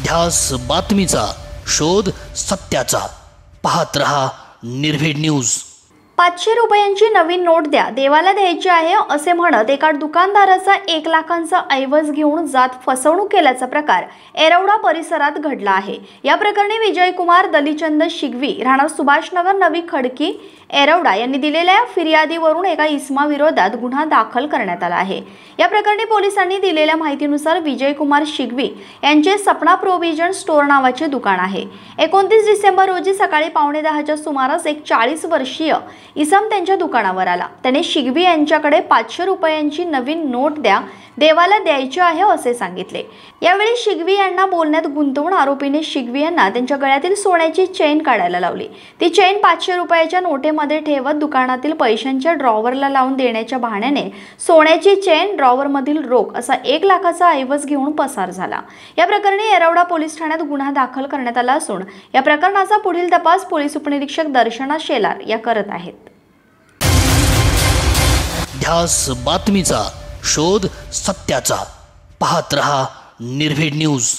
ध्यास बातमीचा, शोध सत्याचा। पाहत रहा निर्भीड न्यूज। 500 रुपयांची नवीन नोट द्या, देवाला द्यायची आहे असे म्हणत एका दुकानदाराचा 1 लाखांचा ऐवज घेऊन जात फसवणूक केल्याचा प्रकार एरवडा परिसरात घडला आहे। या प्रकरणी विजयकुमार दलीचंद शिगवी राहणार सुभाषनगर नवी खडकी एरवडा यांनी दिलेल्या फिर्यादीवरून एका इसमाविरोधात गुन्हा दाखल करण्यात आला आहे। या प्रकरणी पोलिसांनी दिलेल्या माहितीनुसार विजयकुमार शिगवी यांचे सपना प्रोव्हिजन स्टोअर नावाचे दुकान आहे। 29 डिसेंबर रोजी सकाळी 9:15च्या सुमारास एक 40 वर्षीय इसम त्यांच्या दुकानावर आला। त्याने शिगवी यांच्याकडे 500 रुपयांची नवीन नोट द्या, देवाला द्यायची आहे असे सांगितले। यावेळी शिगवी यांना बोलण्यात गुंतवून आरोपीने शिगवी यांना त्यांच्या गळ्यातील सोन्याची चेन काढायला लावली। ती चेन 500 रुपयाच्या नोटेमध्ये ठेवत दुकानातील पैशांच्या ड्रॉवरला लावून देण्याच्या बहाण्याने सोन्याची चेन, ड्रॉवरमधील रोख असा 1 लाखाचा ऐवज घेऊन पसार झाला। या प्रकरणी एरवडा पोलीस ठाण्यात गुन्हा दाखल करण्यात आला असून या प्रकरणाचा पुढील तपास पोलीस उपनिरीक्षक दर्शना शेलार या करत आहेत। ध्यास बातमीचा, शोध सत्याचा। पाहत रहा निर्भीड न्यूज।